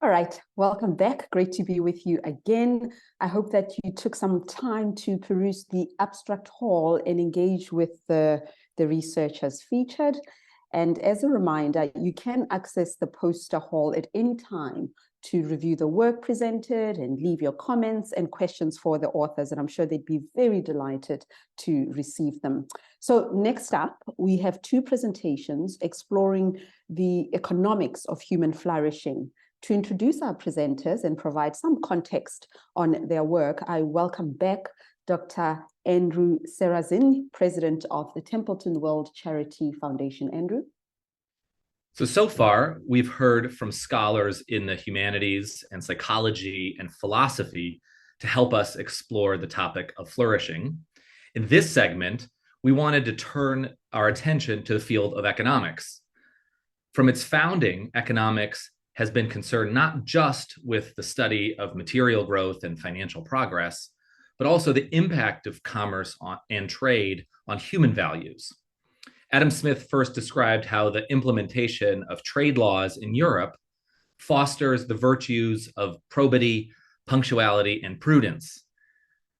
All right, welcome back. Great to be with you again. I hope that you took some time to peruse the abstract hall and engage with the researchers featured. And as a reminder, you can access the poster hall at any time to review the work presented and leave your comments and questions for the authors. And I'm sure they'd be very delighted to receive them. So next up, we have two presentations exploring the economics of human flourishing. To introduce our presenters and provide some context on their work, I welcome back Dr. Andrew Serrazin, President of the Templeton World Charity Foundation. Andrew. So far, we've heard from scholars in the humanities and psychology and philosophy to help us explore the topic of flourishing. In this segment, we wanted to turn our attention to the field of economics. From its founding, economics has been concerned not just with the study of material growth and financial progress, but also the impact of commerce and trade on human values. Adam Smith first described how the implementation of trade laws in Europe fosters the virtues of probity, punctuality, and prudence.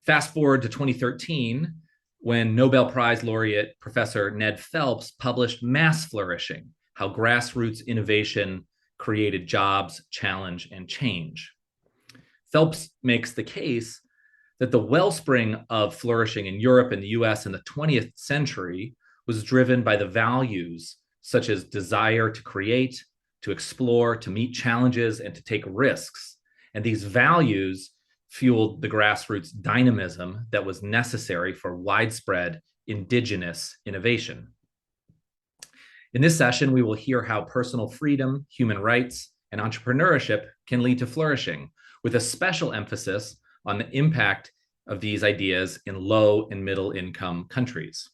Fast forward to 2013, when Nobel Prize laureate Professor Ned Phelps published Mass Flourishing, How Grassroots Innovation Created Jobs, Challenge, and Change. Phelps makes the case that the wellspring of flourishing in Europe and the US in the 20th century was driven by the values such as desire to create, to explore, to meet challenges, and to take risks. And these values fueled the grassroots dynamism that was necessary for widespread indigenous innovation. In this session, we will hear how personal freedom, human rights, and entrepreneurship can lead to flourishing, with a special emphasis on the impact of these ideas in low and middle income countries.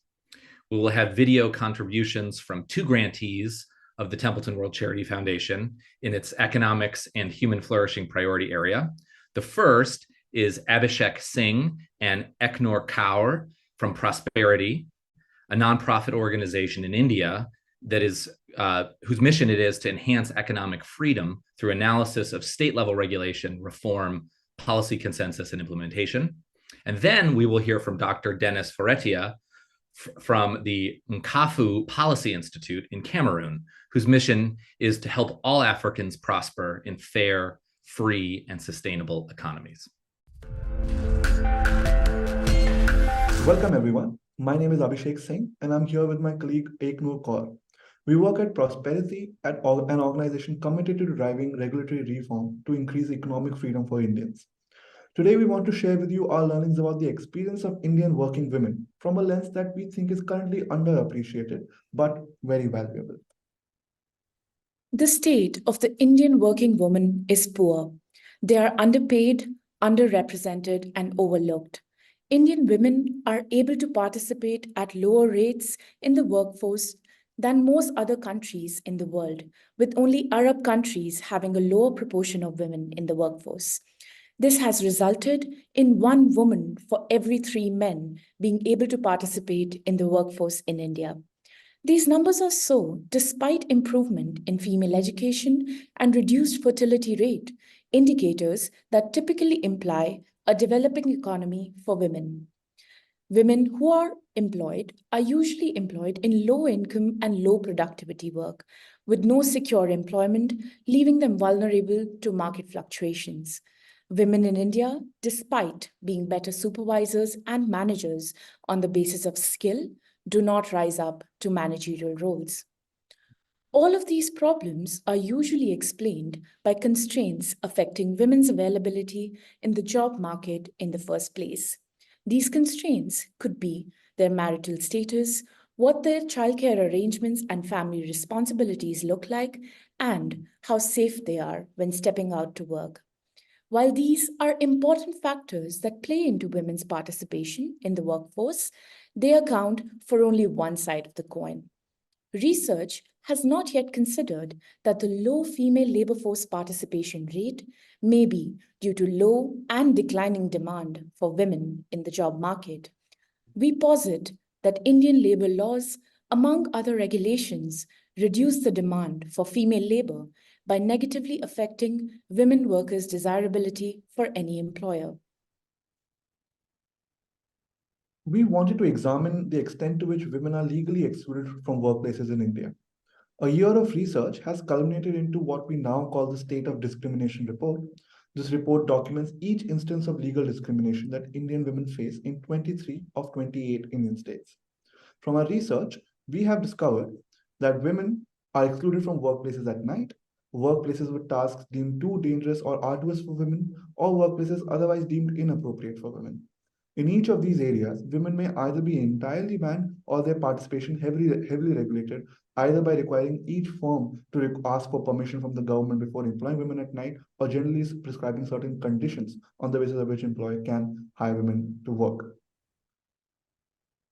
We will have video contributions from two grantees of the Templeton World Charity Foundation in its economics and human flourishing priority area. The first is Abhishek Singh and Eknor Kaur from Prosperity, a nonprofit organization in India that is whose mission it is to enhance economic freedom through analysis of state-level regulation, reform, policy consensus, and implementation. And then we will hear from Dr. Dennis Foretia from the Nkafu Policy Institute in Cameroon, whose mission is to help all Africans prosper in fair, free, and sustainable economies. Welcome, everyone. My name is Abhishek Singh, and I'm here with my colleague Eknor Kaur. We work at Prosperity, at an organization committed to driving regulatory reform to increase economic freedom for Indians. Today, we want to share with you our learnings about the experience of Indian working women from a lens that we think is currently underappreciated, but very valuable. The state of the Indian working woman is poor. They are underpaid, underrepresented, and overlooked. Indian women are able to participate at lower rates in the workforce than most other countries in the world, with only Arab countries having a lower proportion of women in the workforce. This has resulted in 1 woman for every 3 men being able to participate in the workforce in India. These numbers are so despite improvement in female education and reduced fertility rate, indicators that typically imply a developing economy for women. Women who are employed are usually employed in low income and low productivity work, with no secure employment, leaving them vulnerable to market fluctuations. Women in India, despite being better supervisors and managers on the basis of skill, do not rise up to managerial roles. All of these problems are usually explained by constraints affecting women's availability in the job market in the first place. These constraints could be their marital status, what their childcare arrangements and family responsibilities look like, and how safe they are when stepping out to work. While these are important factors that play into women's participation in the workforce, they account for only one side of the coin. Research has not yet considered that the low female labor force participation rate may be due to low and declining demand for women in the job market. We posit that Indian labor laws, among other regulations, reduce the demand for female labor, by negatively affecting women workers' desirability for any employer. We wanted to examine the extent to which women are legally excluded from workplaces in India. A year of research has culminated into what we now call the State of Discrimination Report. This report documents each instance of legal discrimination that Indian women face in 23 of 28 Indian states. From our research, we have discovered that women are excluded from workplaces at night, workplaces with tasks deemed too dangerous or arduous for women, or workplaces otherwise deemed inappropriate for women. In each of these areas, women may either be entirely banned or their participation heavily regulated, either by requiring each firm to ask for permission from the government before employing women at night, or generally prescribing certain conditions on the basis of which employer can hire women to work.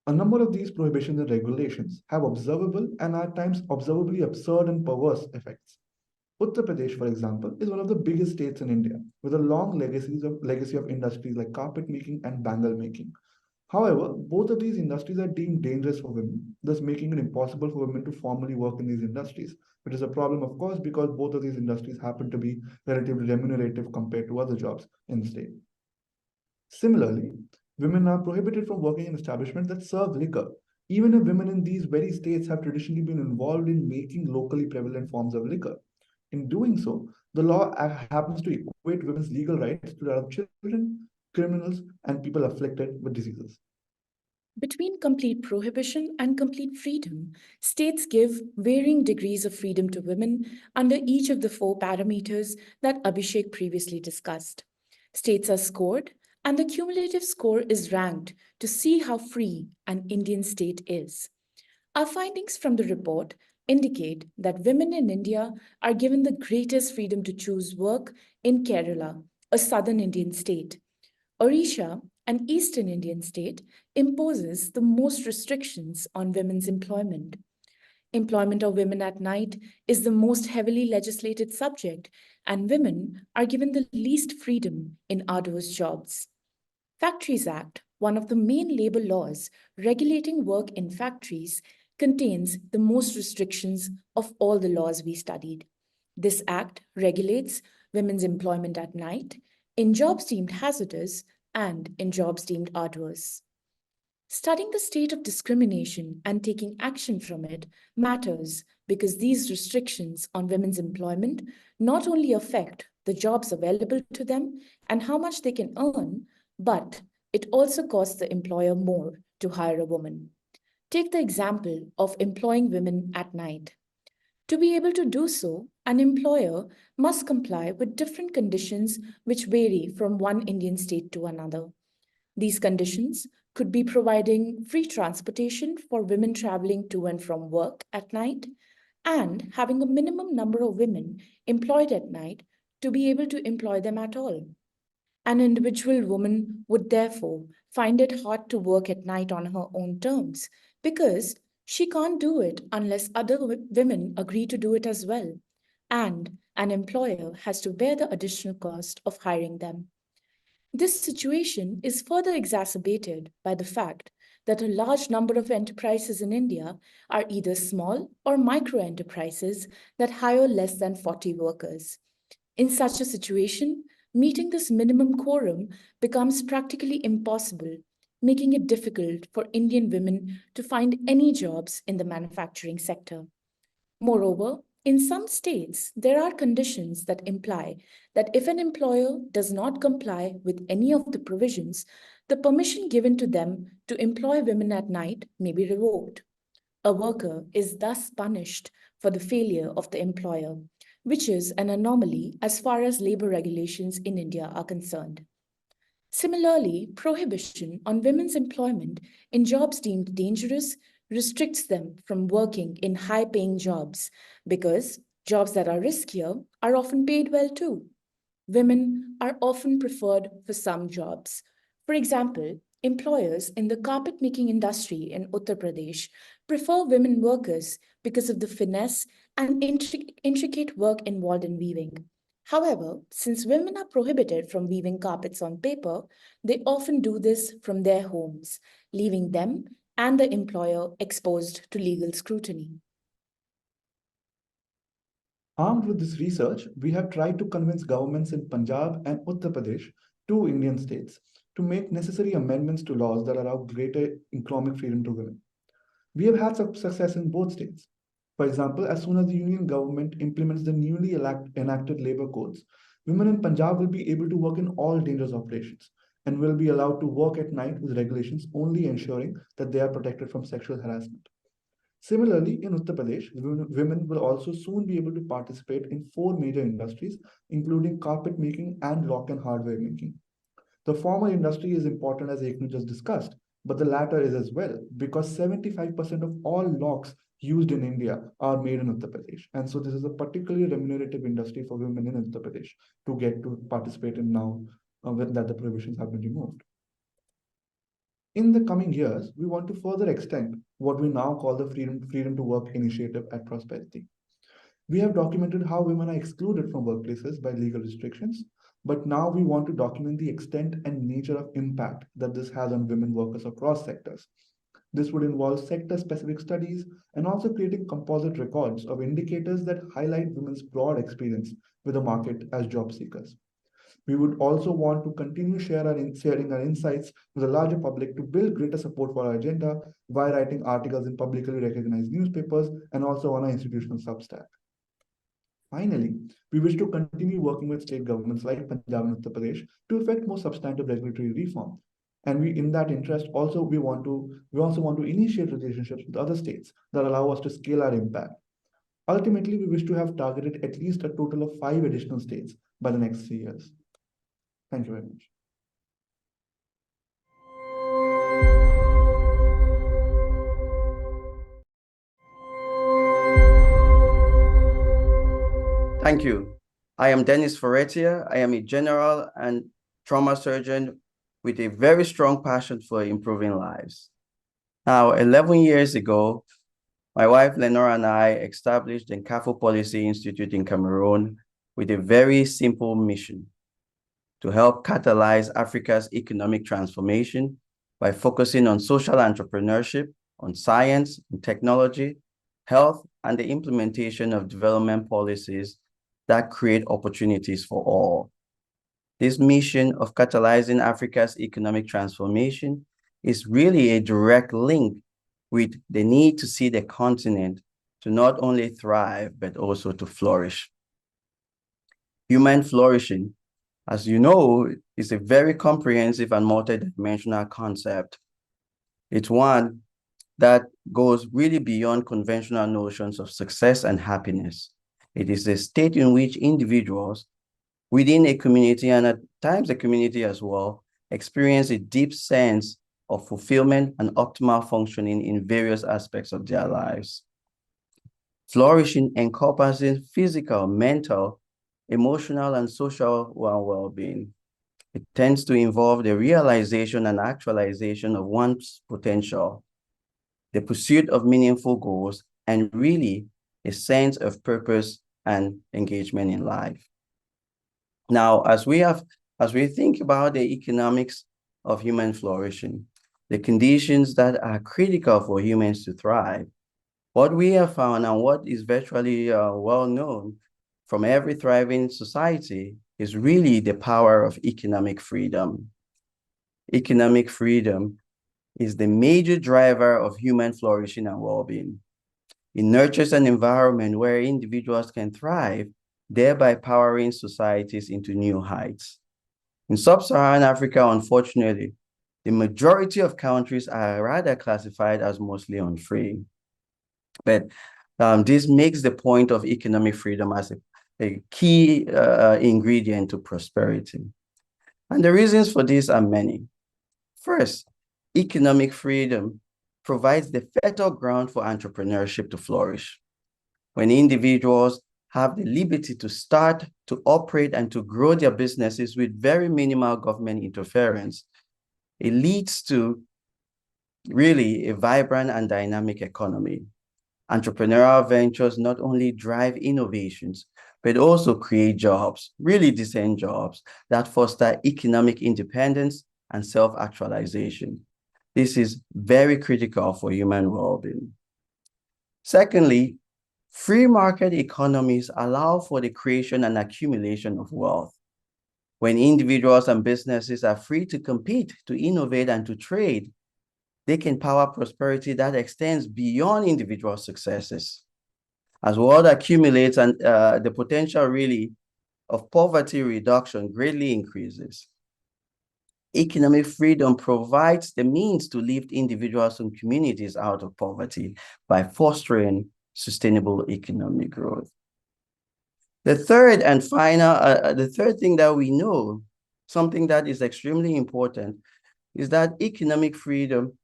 A number of these prohibitions and regulations have observable and at times observably absurd and perverse effects. Uttar Pradesh, for example, is one of the biggest states in India, with a long legacy of industries like carpet making and bangle making. However, both of these industries are deemed dangerous for women, thus making it impossible for women to formally work in these industries, which is a problem, of course, because both of these industries happen to be relatively remunerative compared to other jobs in the state. Similarly, women are prohibited from working in establishments that serve liquor, even if women in these very states have traditionally been involved in making locally prevalent forms of liquor. In doing so, the law happens to equate women's legal rights to that of children, criminals, and people afflicted with diseases. Between complete prohibition and complete freedom, states give varying degrees of freedom to women under each of the 4 parameters that Abhishek previously discussed. States are scored, and the cumulative score is ranked to see how free an Indian state is. Our findings from the report indicate that women in India are given the greatest freedom to choose work in Kerala, a southern Indian state. Odisha, an eastern Indian state, imposes the most restrictions on women's employment. Employment of women at night is the most heavily legislated subject, and women are given the least freedom in arduous jobs. Factories Act, one of the main labor laws regulating work in factories, contains the most restrictions of all the laws we studied. This act regulates women's employment at night, in jobs deemed hazardous, and in jobs deemed arduous. Studying the state of discrimination and taking action from it matters because these restrictions on women's employment not only affect the jobs available to them and how much they can earn, but it also costs the employer more to hire a woman. Take the example of employing women at night. To be able to do so, an employer must comply with different conditions which vary from one Indian state to another. These conditions could be providing free transportation for women traveling to and from work at night and having a minimum number of women employed at night to be able to employ them at all. An individual woman would therefore find it hard to work at night on her own terms because she can't do it unless other women agree to do it as well, and an employer has to bear the additional cost of hiring them. This situation is further exacerbated by the fact that a large number of enterprises in India are either small or micro enterprises that hire less than 40 workers. In such a situation, meeting this minimum quorum becomes practically impossible, making it difficult for Indian women to find any jobs in the manufacturing sector. Moreover, in some states, there are conditions that imply that if an employer does not comply with any of the provisions, the permission given to them to employ women at night may be revoked. A worker is thus punished for the failure of the employer, which is an anomaly as far as labor regulations in India are concerned. Similarly, prohibition on women's employment in jobs deemed dangerous restricts them from working in high-paying jobs because jobs that are riskier are often paid well too. Women are often preferred for some jobs. For example, employers in the carpet-making industry in Uttar Pradesh prefer women workers because of the finesse and intricate work involved in weaving. However, since women are prohibited from weaving carpets on paper, they often do this from their homes, leaving them and the employer exposed to legal scrutiny. Armed with this research, we have tried to convince governments in Punjab and Uttar Pradesh, two Indian states, to make necessary amendments to laws that allow greater economic freedom to women. We have had some success in both states. For example, as soon as the union government implements the newly enacted labor codes, women in Punjab will be able to work in all dangerous operations and will be allowed to work at night with regulations only ensuring that they are protected from sexual harassment. Similarly, in Uttar Pradesh, women will also soon be able to participate in four major industries, including carpet making and lock and hardware making. The former industry is important as Eknu just discussed, but the latter is as well, because 75% of all locks used in India are made in Uttar Pradesh. And so this is a particularly remunerative industry for women in Uttar Pradesh to get to participate in now that the prohibitions have been removed. In the coming years, we want to further extend what we now call the Freedom to Work initiative at Prosperity. We have documented how women are excluded from workplaces by legal restrictions, but now we want to document the extent and nature of impact that this has on women workers across sectors. This would involve sector-specific studies and also creating composite records of indicators that highlight women's broad experience with the market as job seekers. We would also want to continue sharing our insights with the larger public to build greater support for our agenda by writing articles in publicly recognized newspapers and also on our institutional Substack. Finally, we wish to continue working with state governments like Punjab and Uttar Pradesh to effect more substantive regulatory reform. And in that interest, we also want to initiate relationships with other states that allow us to scale our impact. Ultimately, we wish to have targeted at least a total of 5 additional states by the next 3 years. Thank you very much. Thank you. I am Dennis Ferretia. I am a general and trauma surgeon with a very strong passion for improving lives. Now, 11 years ago, my wife Lenora and I established the Nkafo Policy Institute in Cameroon with a very simple mission: to help catalyze Africa's economic transformation by focusing on social entrepreneurship, on science and technology, health, and the implementation of development policies that create opportunities for all. This mission of catalyzing Africa's economic transformation is really a direct link with the need to see the continent to not only thrive, but also to flourish. Human flourishing, as you know, is a very comprehensive and multidimensional concept. It's one that goes really beyond conventional notions of success and happiness. It is a state in which individuals within a community, and at times a community as well, experience a deep sense of fulfillment and optimal functioning in various aspects of their lives. Flourishing encompasses physical, mental, emotional, and social well-being. It tends to involve the realization and actualization of one's potential, the pursuit of meaningful goals, and really a sense of purpose and engagement in life. Now, as we think about the economics of human flourishing, the conditions that are critical for humans to thrive, what we have found and what is virtually well known from every thriving society is really the power of economic freedom. Economic freedom is the major driver of human flourishing and well-being. It nurtures an environment where individuals can thrive, thereby powering societies into new heights. In sub-Saharan Africa, unfortunately, the majority of countries are rather classified as mostly unfree. But this makes the point of economic freedom as a key ingredient to prosperity. And the reasons for this are many. First, economic freedom provides the fertile ground for entrepreneurship to flourish. When individuals have the liberty to start, to operate, and to grow their businesses with very minimal government interference, it leads to really a vibrant and dynamic economy. Entrepreneurial ventures not only drive innovations, but also create jobs, really decent jobs that foster economic independence and self-actualization. This is very critical for human well-being. Secondly, Free market economies allow for the creation and accumulation of wealth. When individuals and businesses are free to compete, to innovate, and to trade, they can power prosperity that extends beyond individual successes. As wealth accumulates and the potential really of poverty reduction greatly increases. Economic freedom provides the means to lift individuals and communities out of poverty by fostering sustainable economic growth. The third and final, the third thing that we know, something that is extremely important, is that economic freedom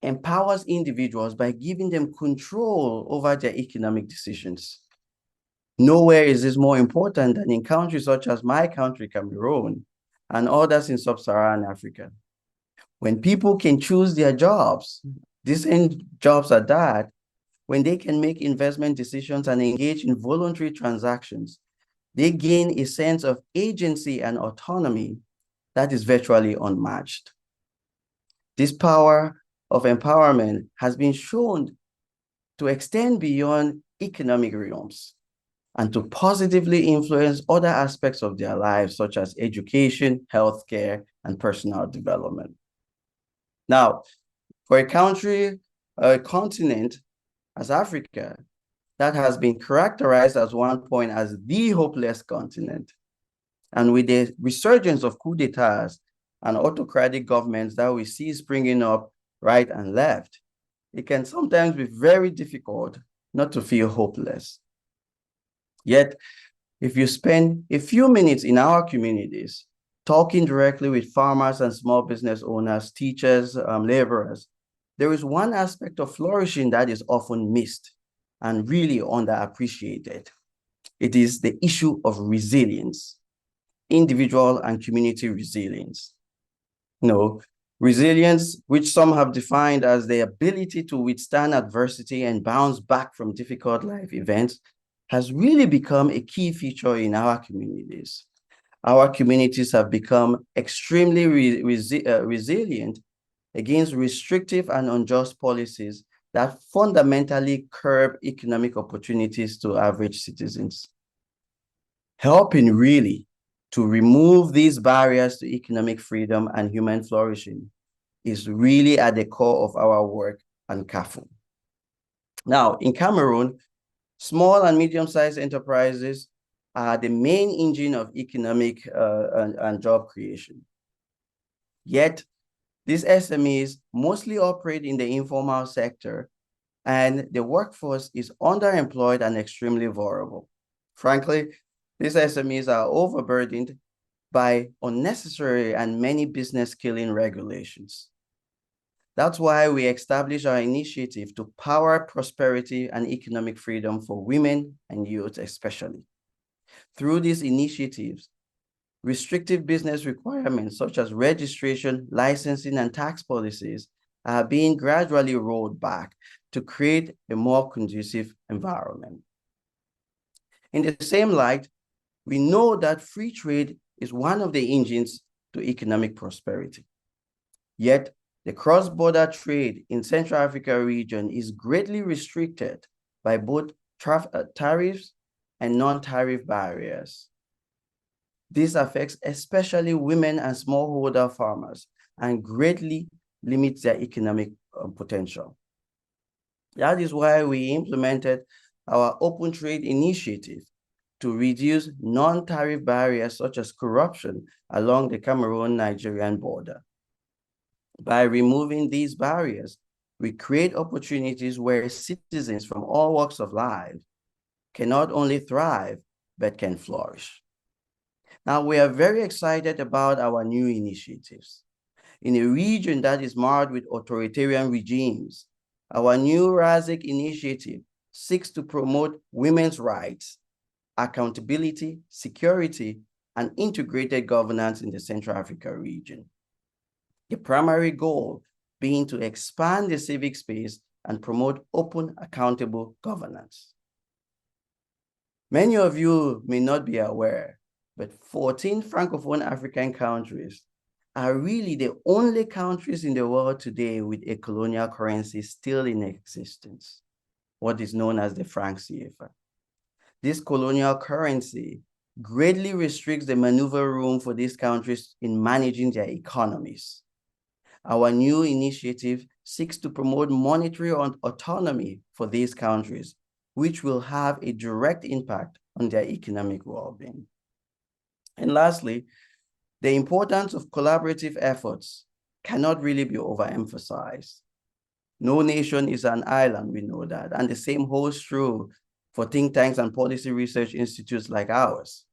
empowers individuals by giving them control over their economic decisions. Nowhere is this more important than in countries such as my country, Cameroon, and others in sub-Saharan Africa. When people can choose their jobs, decent jobs at that, when they can make investment decisions and engage in voluntary transactions, they gain a sense of agency and autonomy that is virtually unmatched. This power of empowerment has been shown to extend beyond economic realms and to positively influence other aspects of their lives, such as education, healthcare, and personal development. Now, for a country, a continent as Africa, that has been characterized at one point as the hopeless continent, and with the resurgence of coups d'etats and autocratic governments that we see springing up right and left, it can sometimes be very difficult not to feel hopeless. Yet, if you spend a few minutes in our communities talking directly with farmers and small business owners, teachers, laborers, there is one aspect of flourishing that is often missed and really underappreciated. It is the issue of resilience, individual and community resilience. Resilience, which some have defined as the ability to withstand adversity and bounce back from difficult life events, has really become a key feature in our communities. Our communities have become extremely resilient against restrictive and unjust policies that fundamentally curb economic opportunities to average citizens. Helping really to remove these barriers to economic freedom and human flourishing is really at the core of our work and CAFU. Now, in Cameroon, small and medium-sized enterprises are the main engine of economic and job creation. Yet, these SMEs mostly operate in the informal sector, and the workforce is underemployed and extremely vulnerable. Frankly, these SMEs are overburdened by unnecessary and many business-killing regulations. That's why we established our initiative to power prosperity and economic freedom for women and youth especially. Through these initiatives, restrictive business requirements such as registration, licensing, and tax policies are being gradually rolled back to create a more conducive environment. In the same light, we know that free trade is one of the engines to economic prosperity. Yet, the cross-border trade in Central Africa region is greatly restricted by both tariffs and non-tariff barriers. This affects especially women and smallholder farmers and greatly limits their economic potential. That is why we implemented our open trade initiative to reduce non-tariff barriers such as corruption along the Cameroon-Nigerian border. By removing these barriers, we create opportunities where citizens from all walks of life can not only thrive, but can flourish. Now, we are very excited about our new initiatives. In a region that is marred with authoritarian regimes, our new RASIC initiative seeks to promote women's rights, accountability, security, and integrated governance in the Central Africa region. The primary goal being to expand the civic space and promote open, accountable governance. Many of you may not be aware, but 14 Francophone African countries are really the only countries in the world today with a colonial currency still in existence. what is known as the franc CFA. This colonial currency greatly restricts the maneuver room for these countries in managing their economies. Our new initiative seeks to promote monetary autonomy for these countries, which will have a direct impact on their economic well-being. And lastly, the importance of collaborative efforts cannot really be overemphasized. No nation is an island, we know that, and the same holds true for think tanks and policy research institutes like ours.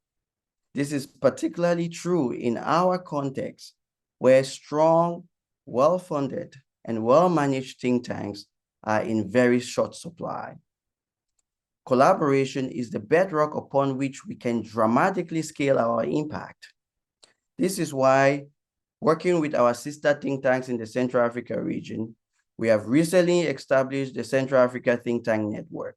This is particularly true in our context, where strong, well-funded, and well-managed think tanks are in very short supply. Collaboration is the bedrock upon which we can dramatically scale our impact. This is why, working with our sister think tanks in the Central Africa region, we have recently established the Central Africa Think Tank Network.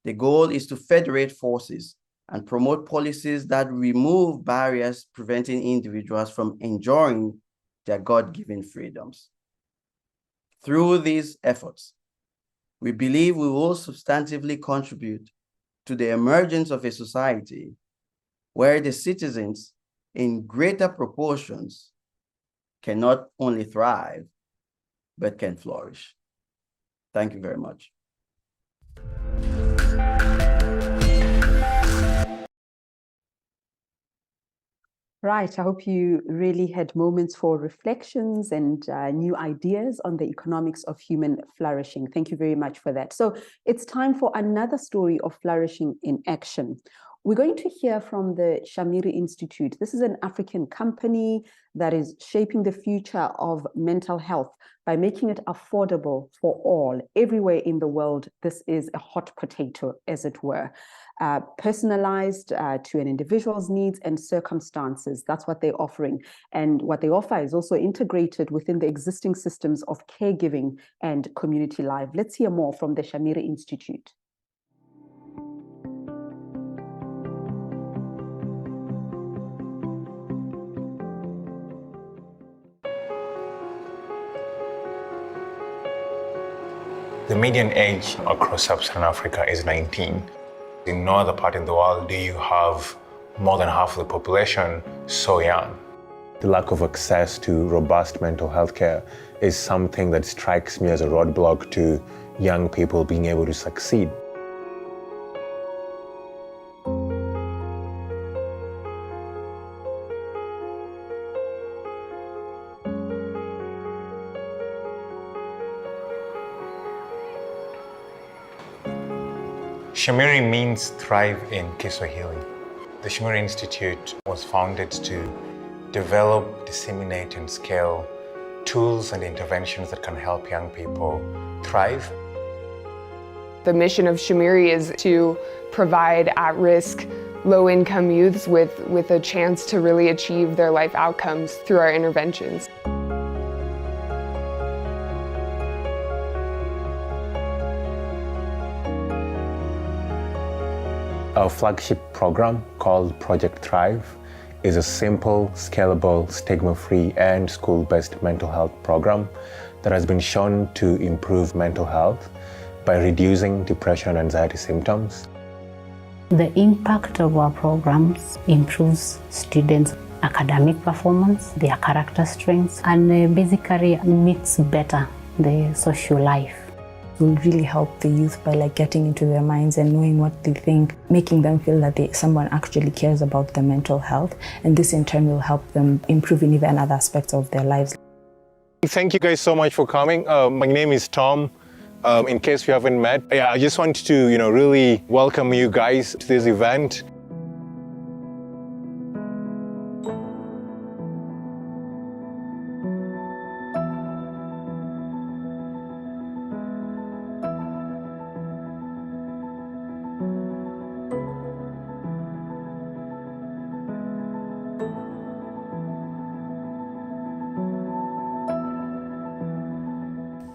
The goal is to federate forces and promote policies that remove barriers preventing individuals from enjoying their God-given freedoms. Through these efforts, we believe we will substantively contribute to the emergence of a society where the citizens, in greater proportions, can not only thrive, but can flourish. Thank you very much. Right, I hope you really had moments for reflections and new ideas on the economics of human flourishing. Thank you very much for that. So it's time for another story of flourishing in action. We're going to hear from the Shamiri Institute. This is an African company that is shaping the future of mental health by making it affordable for all. Everywhere in the world, this is a hot potato, as it were. Personalized to an individual's needs and circumstances. That's what they're offering. And what they offer is also integrated within the existing systems of caregiving and community life. Let's hear more from the Shamiri Institute. The median age across sub-Saharan Africa is 19. In no other part in the world do you have more than half of the population so young. The lack of access to robust mental health care is something that strikes me as a roadblock to young people being able to succeed. Shamiri means thrive in Kiswahili. The Shamiri Institute was founded to develop, disseminate, and scale tools and interventions that can help young people thrive. The mission of Shamiri is to provide at-risk, low-income youths with a chance to really achieve their life outcomes through our interventions. Our flagship program, called Project Thrive, is a simple, scalable, stigma-free, and school-based mental health program that has been shown to improve mental health by reducing depression and anxiety symptoms. The impact of our programs improves students' academic performance, their character strengths, and basically meets better the social life. Will really help the youth by getting into their minds and knowing what they think, making them feel that someone actually cares about their mental health, and this in turn will help them improve in even other aspects of their lives. Thank you guys so much for coming. My name is Tom. In case we haven't met, I just want to really welcome you guys to this event.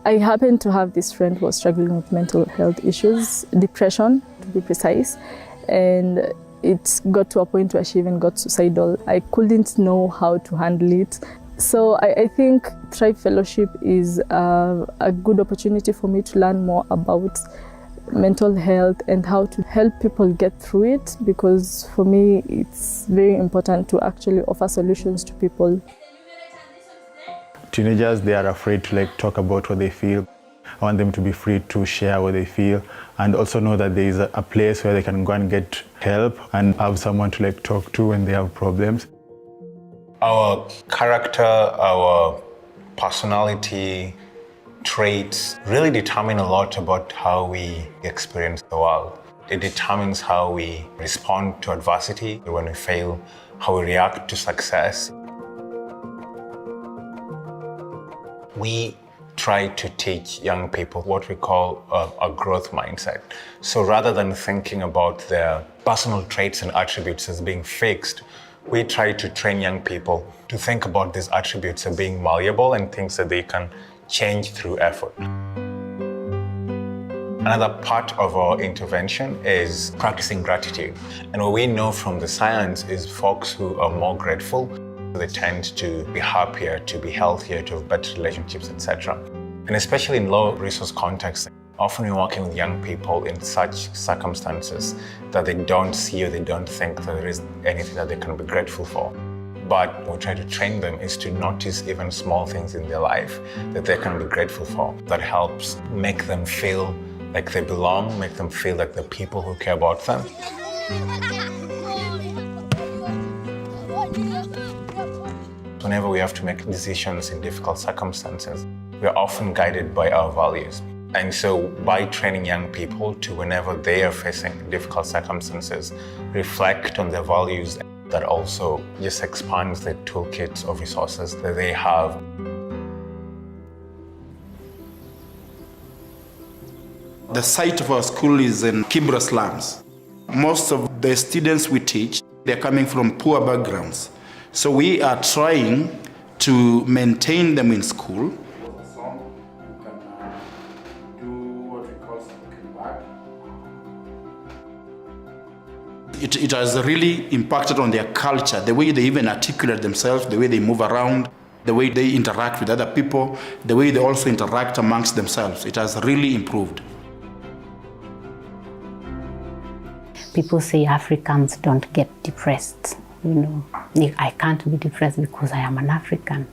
I happen to have this friend who was struggling with mental health issues, depression to be precise, and it got to a point where she even got suicidal. I couldn't know how to handle it. So I think Thrive Fellowship is a good opportunity for me to learn more about mental health and how to help people get through it, because for me it's very important to actually offer solutions to people. Teenagers, they are afraid to talk about what they feel. I want them to be free to share what they feel and also know that there is a place where they can go and get help and have someone to talk to when they have problems. Our character, our personality, traits really determine a lot about how we experience the world. It determines how we respond to adversity when we fail, how we react to success. We try to teach young people what we call a growth mindset. So rather than thinking about their personal traits and attributes as being fixed, we try to train young people to think about these attributes as being malleable and things that they can change through effort. Another part of our intervention is practicing gratitude. And what we know from the science is folks who are more grateful, they tend to be happier, to be healthier, to have better relationships, etc. And especially in low-resource contexts, often we're working with young people in such circumstances that they don't see or they don't think that there is anything that they can be grateful for. But what we try to train them is to notice even small things in their life that they can be grateful for. That helps make them feel like they belong, make them feel like the people who care about them. Whenever we have to make decisions in difficult circumstances, we are often guided by our values. And so by training young people to, whenever they are facing difficult circumstances, reflect on their values, that also just expands the toolkit of resources that they have. The site of our school is in Kibra slums. Most of the students we teach, they're coming from poor backgrounds. So we are trying to maintain them in school. It has really impacted on their culture, the way they even articulate themselves, the way they move around, the way they interact with other people, the way they also interact amongst themselves. It has really improved. People say Africans don't get depressed. I can't be depressed because I am an African.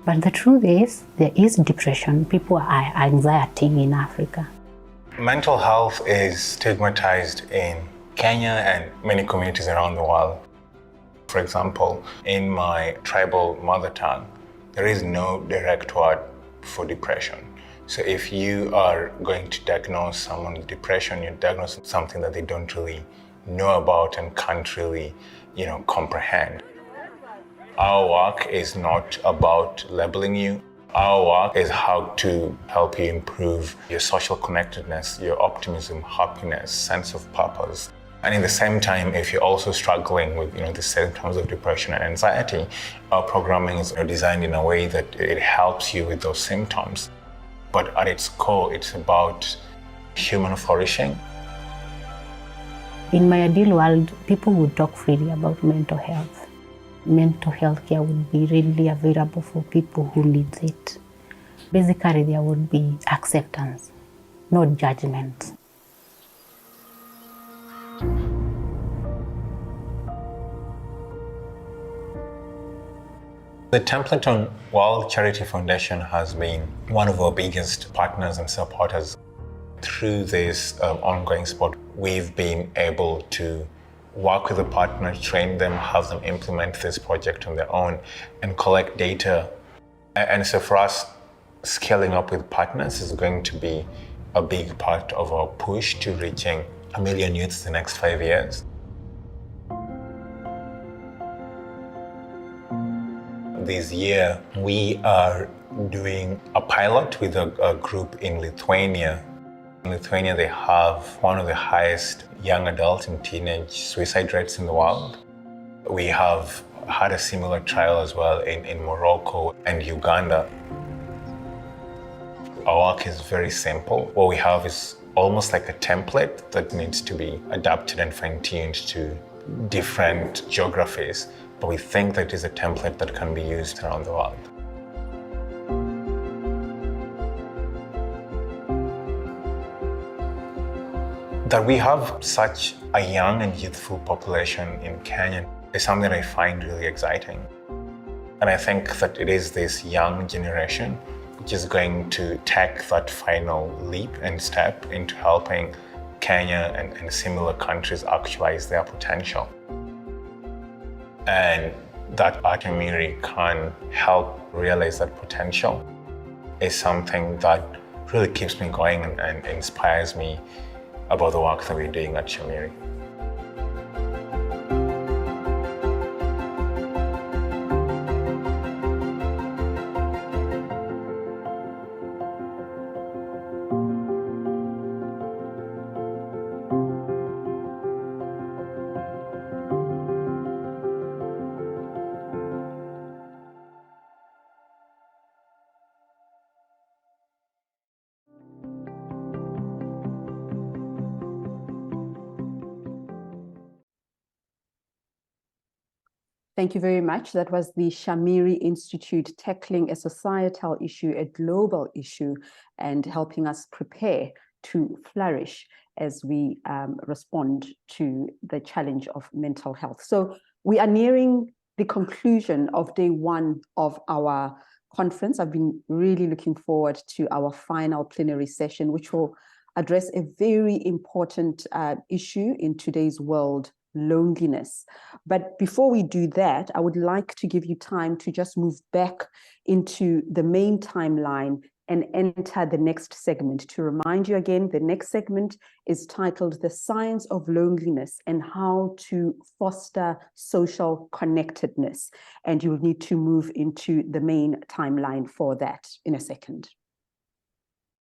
But the truth is, there is depression. People are anxietying in Africa. Mental health is stigmatized in Kenya and many communities around the world. For example, in my tribal mother tongue, there is no direct word for depression. So if you are going to diagnose someone with depression, you're diagnosing something that they don't really know about and can't really, comprehend. Our work is not about labeling you. Our work is how to help you improve your social connectedness, your optimism, happiness, sense of purpose. And at the same time, if you're also struggling with the symptoms of depression and anxiety, our programming is designed in a way that it helps you with those symptoms. But at its core, it's about human flourishing. In my ideal world, people would talk freely about mental health. Mental health care would be readily available for people who need it. Basically, there would be acceptance, not judgment. The Templeton World Charity Foundation has been one of our biggest partners and supporters. Through this ongoing support, we've been able to work with the partner, train them, have them implement this project on their own, and collect data. And so for us, scaling up with partners is going to be a big part of our push to reaching 1 million youths in the next 5 years. This year, we are doing a pilot with a group in Lithuania. In Lithuania, they have one of the highest young adult and teenage suicide rates in the world. We have had a similar trial as well in Morocco and Uganda. Our work is very simple. What we have is almost like a template that needs to be adapted and fine-tuned to different geographies, but we think that it is a template that can be used around the world. That we have such a young and youthful population in Kenya is something I find really exciting. And I think that it is this young generation which is going to take that final leap and step into helping Kenya and similar countries actualize their potential. And that our community can help realize that potential is something that really keeps me going and inspires me about the work that we're doing at Shamiri. Thank you very much. That was the Shamiri Institute tackling a societal issue, a global issue, and helping us prepare to flourish as we respond to the challenge of mental health. So we are nearing the conclusion of day one of our conference. I've been really looking forward to our final plenary session, which will address a very important issue in today's world, loneliness. But before we do that, I would like to give you time to just move back into the main timeline and enter the next segment. To remind you again, the next segment is titled The Science of Loneliness and How to Foster Social Connectedness. And you will need to move into the main timeline for that in a second.